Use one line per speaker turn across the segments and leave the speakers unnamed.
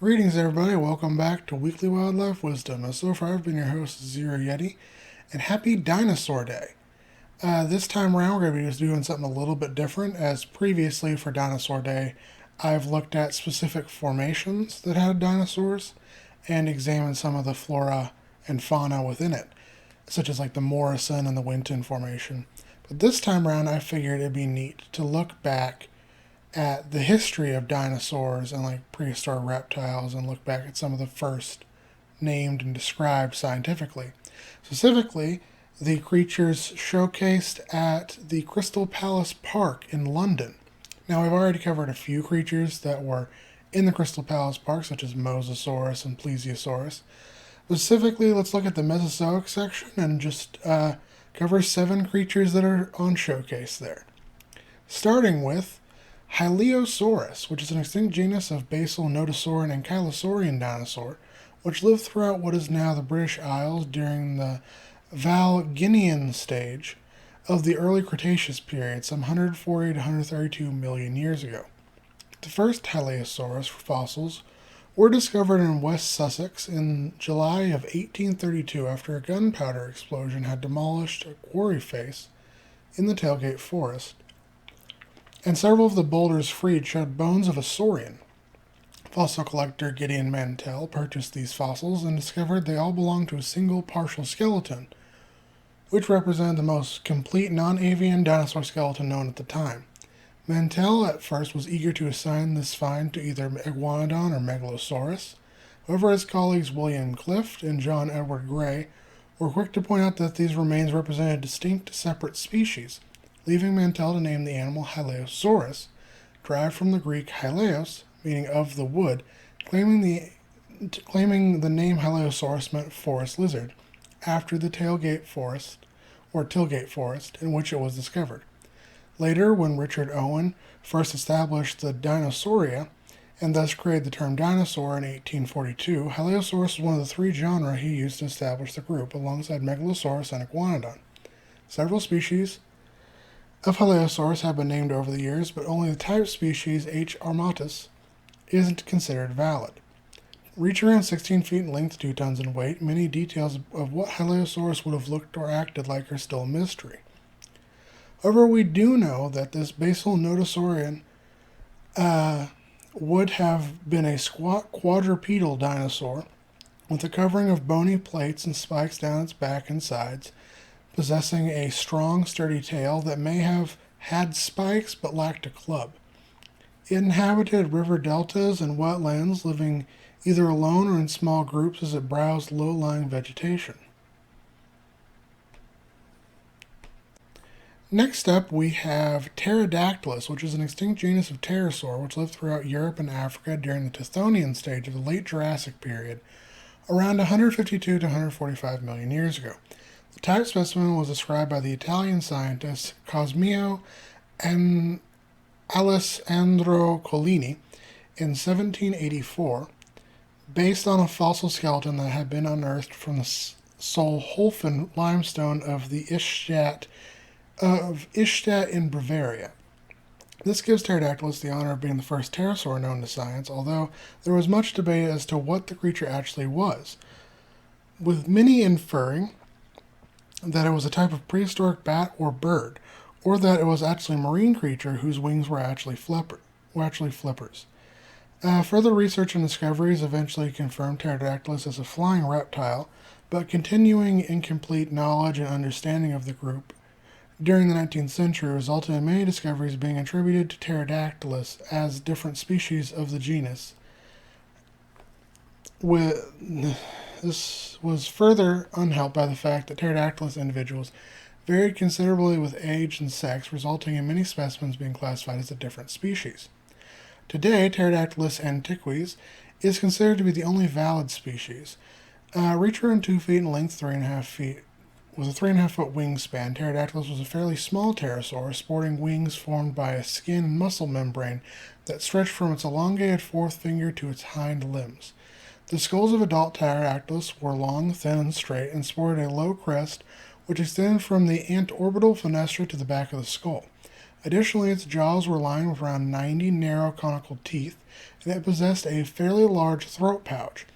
Greetings everybody, welcome back to Weekly Wildlife Wisdom. Now so far I've been your host, Zero Yeti, and happy Dinosaur Day. This time around we're going to be just doing something a little bit different, as previously for Dinosaur Day I've looked at specific formations that had dinosaurs and examined some of the flora and fauna within it, such as like the Morrison and the Witton formation. But this time around I figured it'd be neat to look back at the history of dinosaurs and like prehistoric reptiles and look back at some of the first named and described scientifically. Specifically, the creatures showcased at the Crystal Palace Park in London. Now, we've already covered a few creatures that were in the Crystal Palace Park, such as Mosasaurus and Plesiosaurus. Specifically, let's look at the Mesozoic section and just cover 7 creatures that are on showcase there. Starting with Hyleosaurus, which is an extinct genus of basal nodosauran and chylosaurian dinosaur, which lived throughout what is now the British Isles during the Valginian stage of the early Cretaceous period, some 140 to 132 million years ago. The first Hylaeosaurus fossils were discovered in West Sussex in July of 1832 after a gunpowder explosion had demolished a quarry face in the Tailgate Forest, and several of the boulders freed showed bones of a saurian. Fossil collector Gideon Mantell purchased these fossils and discovered they all belonged to a single partial skeleton, which represented the most complete non-avian dinosaur skeleton known at the time. Mantell at first was eager to assign this find to either Aguanodon or Megalosaurus. However, his colleagues William Clift and John Edward Gray were quick to point out that these remains represented distinct separate species, leaving Mantell to name the animal Hyleosaurus, derived from the Greek hyleos, meaning of the wood, claiming the name Hyleosaurus meant forest lizard, after the Tailgate Forest, or Tilgate Forest, in which it was discovered. Later, when Richard Owen first established the Dinosauria, and thus created the term dinosaur in 1842, Hyleosaurus was one of the 3 genera he used to establish the group, alongside Megalosaurus and Aguanodon. Several species of Hyleosaurus have been named over the years, but only the type species H. armatus isn't considered valid. Reaching around 16 feet in length, 2 tons in weight, many details of what Hyleosaurus would have looked or acted like are still a mystery. However, we do know that this basal nodosauran would have been a squat quadrupedal dinosaur with a covering of bony plates and spikes down its back and sides, possessing a strong, sturdy tail that may have had spikes but lacked a club. It inhabited river deltas and wetlands, living either alone or in small groups as it browsed low-lying vegetation. Next up, we have Pterodactylus, which is an extinct genus of pterosaur which lived throughout Europe and Africa during the Tithonian stage of the late Jurassic period, around 152 to 145 million years ago. The type specimen was described by the Italian scientist Cosimo Alessandro Collini in 1784, based on a fossil skeleton that had been unearthed from the Solnhofen limestone of the Ichthyosaurus in Bavaria. This gives Pterodactylus the honor of being the first pterosaur known to science, although there was much debate as to what the creature actually was, with many inferring that it was a type of prehistoric bat or bird, or that it was actually a marine creature whose wings were actually flippers. Further research and discoveries eventually confirmed Pterodactylus as a flying reptile, but continuing incomplete knowledge and understanding of the group during the 19th century resulted in many discoveries being attributed to Pterodactylus as different species of the genus. This was further unhelped by the fact that Pterodactylus individuals varied considerably with age and sex, resulting in many specimens being classified as a different species. Today, Pterodactylus antiquus is considered to be the only valid species. Reaching around 2 feet in length, 3.5 feet, with a 3.5-foot wingspan, Pterodactylus was a fairly small pterosaur, sporting wings formed by a skin and muscle membrane that stretched from its elongated fourth finger to its hind limbs. The skulls of adult Pterodactylus were long, thin, and straight, and sported a low crest which extended from the antorbital fenestra to the back of the skull. Additionally, its jaws were lined with around 90 narrow conical teeth, and it possessed a fairly large throat pouch.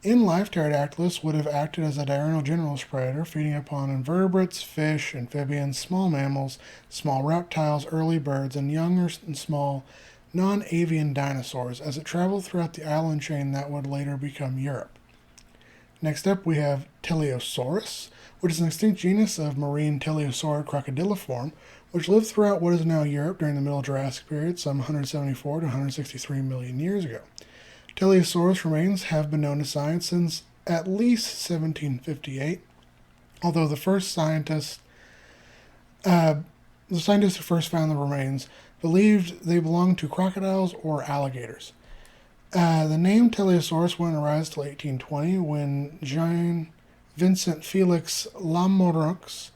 In life, Pterodactylus would have acted as a diurnal generalist predator, feeding upon invertebrates, fish, amphibians, small mammals, small reptiles, early birds, and younger and small non-avian dinosaurs as it traveled throughout the island chain that would later become Europe. Next up, we have Teleosaurus, which is an extinct genus of marine teleosaurid crocodiliform, which lived throughout what is now Europe during the Middle Jurassic period, some 174 to 163 million years ago. Teleosaurus remains have been known to science since at least 1758, although the scientists who first found the remains believed they belonged to crocodiles or alligators. The name Teleosaurus wouldn't arise until 1820 when Jean Vincent Felix Lamarckx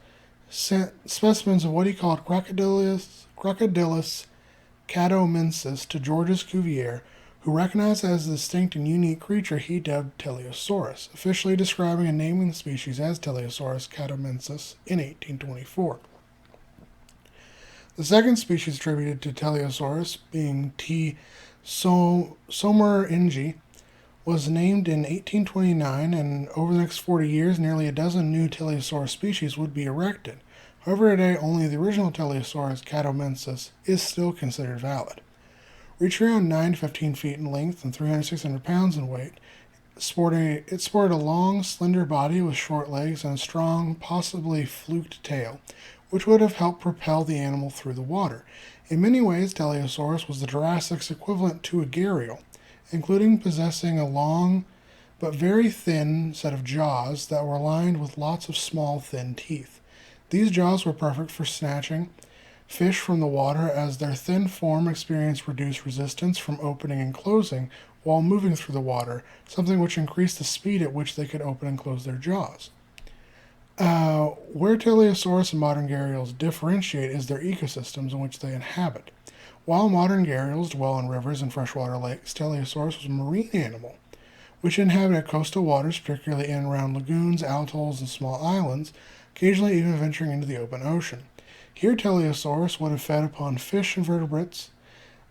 sent specimens of what he called Crocodylus catomensis to Georges Cuvier, who recognized it as a distinct and unique creature he dubbed Teleosaurus, officially describing and naming the species as Teleosaurus catomensis in 1824. The second species attributed to Teleosaurus, being T. someringi, was named in 1829, and over the next 40 years, nearly a dozen new Teleosaurus species would be erected. However, today, only the original Teleosaurus catomensis is still considered valid. Reaching around 9 to 15 feet in length and 300 to 600 pounds in weight, it sported a long, slender body with short legs and a strong, possibly fluked tail, which would have helped propel the animal through the water. In many ways, Teleosaurus was the Jurassic's equivalent to a gharial, including possessing a long but very thin set of jaws that were lined with lots of small, thin teeth. These jaws were perfect for snatching fish from the water, as their thin form experienced reduced resistance from opening and closing while moving through the water, something which increased the speed at which they could open and close their jaws. Where Teleosaurus and modern gharials differentiate is their ecosystems in which they inhabit. While modern gharials dwell in rivers and freshwater lakes, Teleosaurus was a marine animal, which inhabited coastal waters, particularly in and around lagoons, atolls, and small islands, occasionally even venturing into the open ocean. Here, Teleosaurus would have fed upon fish and vertebrates,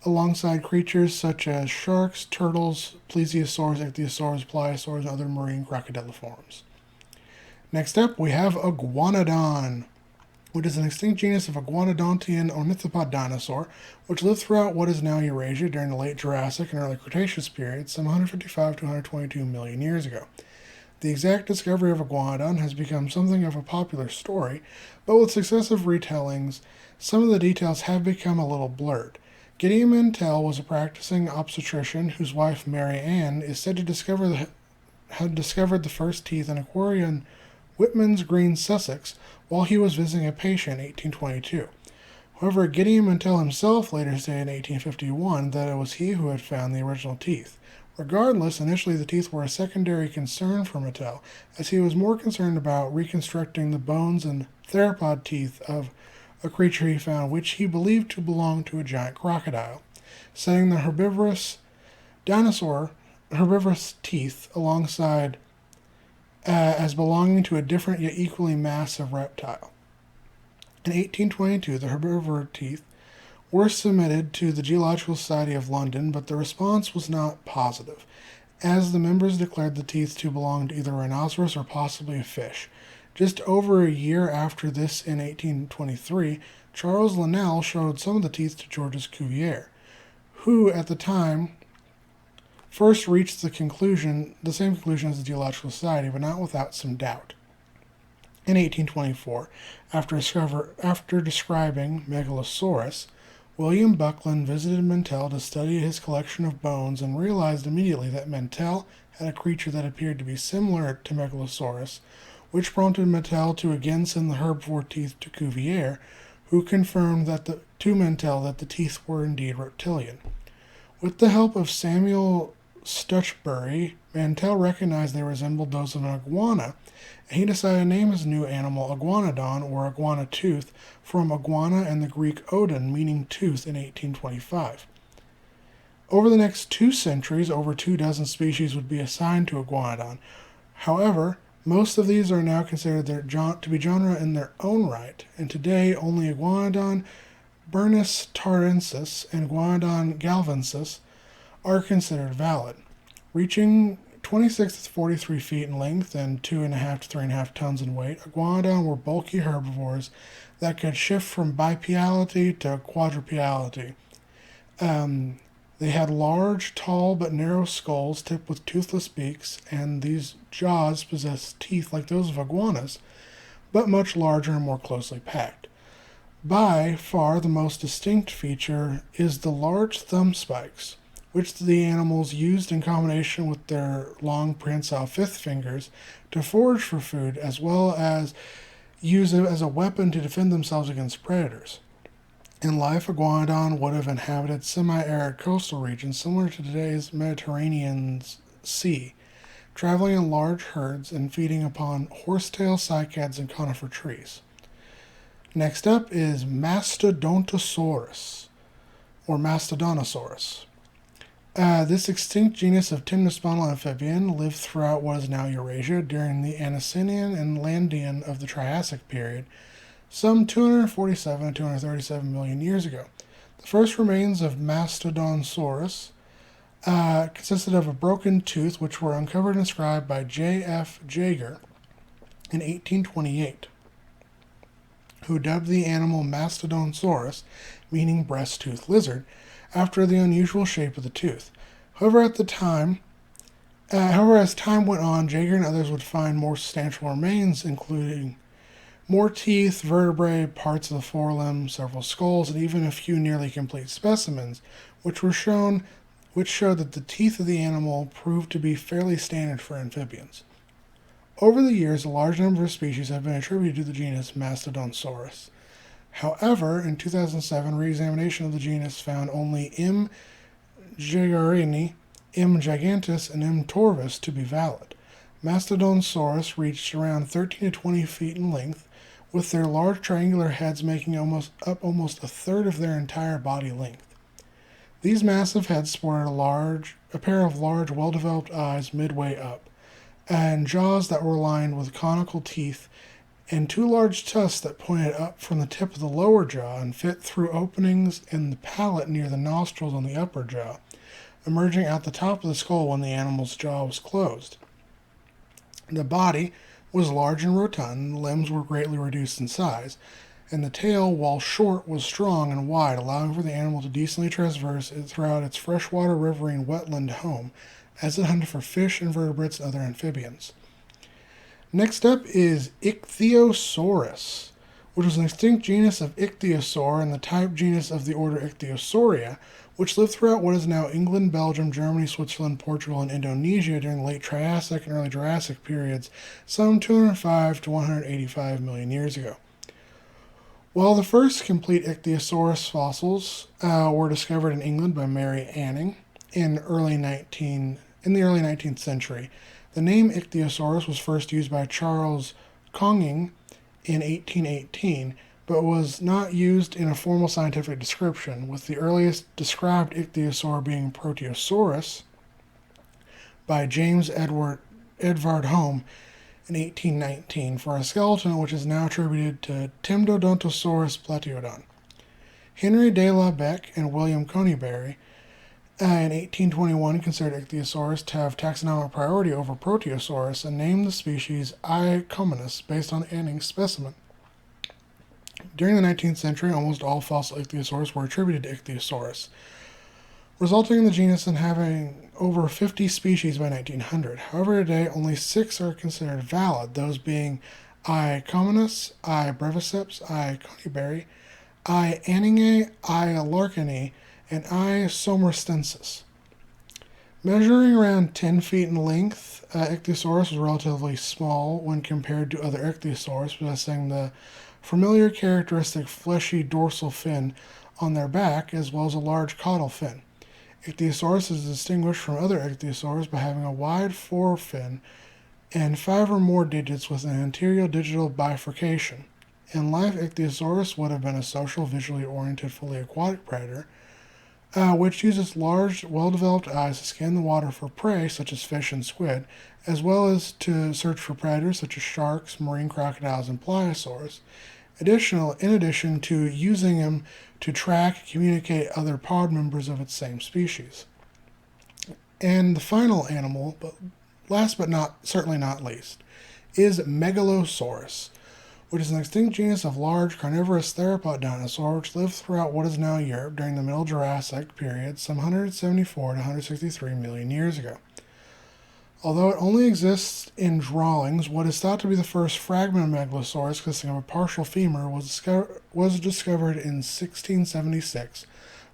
alongside creatures such as sharks, turtles, plesiosaurs, ichthyosaurs, pliosaurs, and other marine crocodiliforms. Next up, we have Aguanodon, which is an extinct genus of iguanodontian ornithopod dinosaur, which lived throughout what is now Eurasia during the late Jurassic and early Cretaceous periods, some 155 to 122 million years ago. The exact discovery of Aguanodon has become something of a popular story, but with successive retellings, some of the details have become a little blurred. Gideon Mantell was a practicing obstetrician whose wife, Mary Ann, is said to had discovered the first teeth in Aquarium Whitman's Green, Sussex, while he was visiting a patient in 1822. However, Gideon Mantell himself later stated in 1851 that it was he who had found the original teeth. Regardless, initially the teeth were a secondary concern for Mantell, as he was more concerned about reconstructing the bones and theropod teeth of a creature he found which he believed to belong to a giant crocodile, setting the herbivorous teeth alongside as belonging to a different yet equally massive reptile. In 1822, the herbivore teeth were submitted to the Geological Society of London, but the response was not positive, as the members declared the teeth to belong to either a rhinoceros or possibly a fish. Just over a year after this, in 1823, Charles Linnell showed some of the teeth to Georges Cuvier, who at the time first reached the same conclusion as the Geological Society, but not without some doubt. In 1824, after describing Megalosaurus, William Buckland visited Mantell to study his collection of bones and realized immediately that Mantell had a creature that appeared to be similar to Megalosaurus, which prompted Mantell to again send the herbivore teeth to Cuvier, who confirmed to Mantell that the teeth were indeed reptilian. With the help of Samuel Stutchbury, Mantell recognized they resembled those of an iguana, and he decided to name his new animal Aguanodon, or iguana tooth, from iguana and the Greek odon, meaning tooth, in 1825. Over the next 2 centuries, over 24 species would be assigned to Aguanodon. However, most of these are now considered to be genre in their own right, and today only Aguanodon, Burnus tarensis and Guanodon galvensis are considered valid. Reaching 26 to 43 feet in length and 2.5 to 3.5 tons in weight, Aguanodon were bulky herbivores that could shift from bipedality to quadrupedality. They had large, tall, but narrow skulls tipped with toothless beaks, and these jaws possessed teeth like those of iguanas, but much larger and more closely packed. By far the most distinct feature is the large thumb spikes, which the animals used in combination with their long prehensile fifth fingers to forage for food, as well as use it as a weapon to defend themselves against predators. In life, Aguanodon would have inhabited semi-arid coastal regions similar to today's Mediterranean Sea, traveling in large herds and feeding upon horsetail, cycads, and conifer trees. Next up is Mastodontosaurus, or Mastodonsaurus. This extinct genus of temnospondyl amphibian lived throughout what is now Eurasia during the Anacinian and Landian of the Triassic period, some 247 to 237 million years ago. The first remains of Mastodonsaurus consisted of a broken tooth, which were uncovered and described by J.F. Jaeger in 1828, who dubbed the animal Mastodonsaurus, meaning breast-toothed lizard, after the unusual shape of the tooth. However, as time went on, Jaeger and others would find more substantial remains, including more teeth, vertebrae, parts of the forelimb, several skulls, and even a few nearly complete specimens, which showed that the teeth of the animal proved to be fairly standard for amphibians. Over the years, a large number of species have been attributed to the genus Mastodonsaurus. However, in 2007, re-examination of the genus found only M. jaegerini, M. gigantus, and M. torvis to be valid. Mastodonsaurus reached around 13 to 20 feet in length, with their large triangular heads making almost a third of their entire body length. These massive heads sported a pair of large, well-developed eyes midway up, and jaws that were lined with conical teeth, and two large tusks that pointed up from the tip of the lower jaw and fit through openings in the palate near the nostrils on the upper jaw, emerging out the top of the skull when the animal's jaw was closed. The body was large and rotund, the limbs were greatly reduced in size, and the tail, while short, was strong and wide, allowing for the animal to decently traverse it throughout its freshwater riverine wetland home, as it hunted for fish, invertebrates, and other amphibians. Next up is Ichthyosaurus, which was an extinct genus of Ichthyosaur and the type genus of the order Ectosauria, which lived throughout what is now England, Belgium, Germany, Switzerland, Portugal, and Indonesia during the late Triassic and early Jurassic periods, some 205 to 185 million years ago. While the first complete Ichthyosaurus fossils were discovered in England by Mary Anning in the early 19th century, the name Ichthyosaurus was first used by Charles Conging in 1818, but was not used in a formal scientific description, with the earliest described ichthyosaur being Proteosaurus by James Edward Home in 1819 for a skeleton which is now attributed to Temnodontosaurus plateodon. Henry de la Becque and William Conybeare in 1821 considered Ichthyosaurus to have taxonomic priority over Proteosaurus and named the species Ichthyosaurus based on Anning's specimen. During the 19th century, almost all fossil Ichthyosaurs were attributed to Ichthyosaurus, resulting in the genus in having over 50 species by 1900. However, today only 6 are considered valid, those being I. communis, I. breviceps, I. conybeare, I. anningae, I. larkinae, and I. somerstensis. Measuring around 10 feet in length, Ichthyosaurus was relatively small when compared to other Ichthyosaurs, possessing the familiar characteristic fleshy dorsal fin on their back, as well as a large caudal fin. Ichthyosaurus is distinguished from other ichthyosaurs by having a wide forefin and 5 or more digits with an anterior digital bifurcation. In life, Ichthyosaurus would have been a social, visually oriented, fully aquatic predator, which uses large, well-developed eyes to scan the water for prey, such as fish and squid, as well as to search for predators such as sharks, marine crocodiles, and pliosaurs, in addition to using him to track and communicate other pod members of its same species. And the final animal, but last but certainly not least, is Megalosaurus, which is an extinct genus of large carnivorous theropod dinosaur which lived throughout what is now Europe during the Middle Jurassic period some 174 to 163 million years ago. Although it only exists in drawings, what is thought to be the first fragment of Megalosaurus consisting of a partial femur was discovered in 1676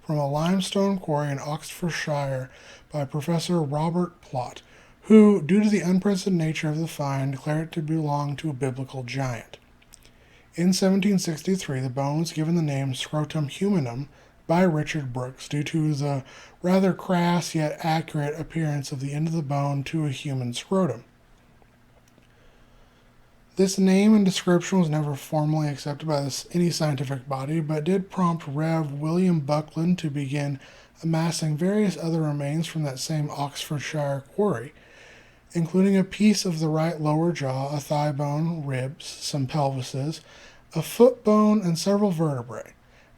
from a limestone quarry in Oxfordshire by Professor Robert Plot, who, due to the unprecedented nature of the find, declared it to belong to a biblical giant. In 1763, the bone was given the name Scrotum humanum by Richard Brooks due to the rather crass yet accurate appearance of the end of the bone to a human scrotum. This name and description was never formally accepted by any scientific body, but did prompt Rev. William Buckland to begin amassing various other remains from that same Oxfordshire quarry, including a piece of the right lower jaw, a thigh bone, ribs, some pelvises, a foot bone, and several vertebrae.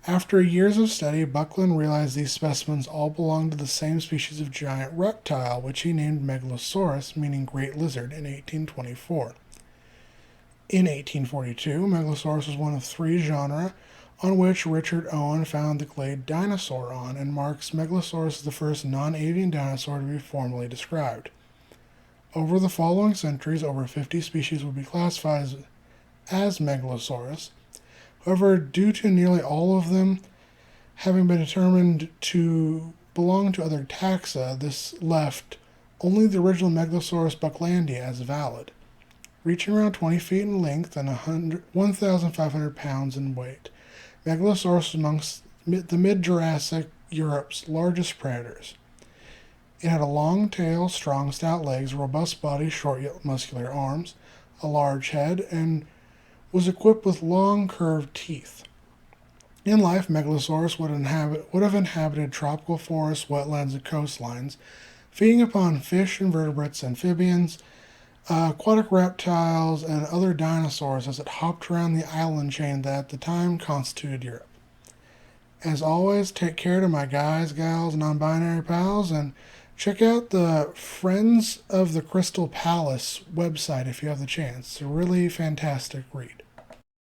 After years of study, Buckland realized these specimens all belonged to the same species of giant reptile, which he named Megalosaurus, meaning great lizard, in 1824. In 1842, Megalosaurus was one of 3 genera on which Richard Owen found the clade Dinosaur on, and marks Megalosaurus as the first non-avian dinosaur to be formally described. Over the following centuries, over 50 species would be classified as Megalosaurus. However, due to nearly all of them having been determined to belong to other taxa, this left only the original Megalosaurus bucklandia as valid, reaching around 20 feet in length and 1,500 pounds in weight. Megalosaurus was amongst the mid-Jurassic Europe's largest predators. It had a long tail, strong, stout legs, robust body, short yet muscular arms, a large head, and was equipped with long, curved teeth. In life, Megalosaurus would have inhabited tropical forests, wetlands, and coastlines, feeding upon fish, invertebrates, amphibians, aquatic reptiles, and other dinosaurs as it hopped around the island chain that at the time constituted Europe. As always, take care to my guys, gals, non-binary pals, and check out the Friends of the Crystal Palace website if you have the chance. It's a really fantastic read.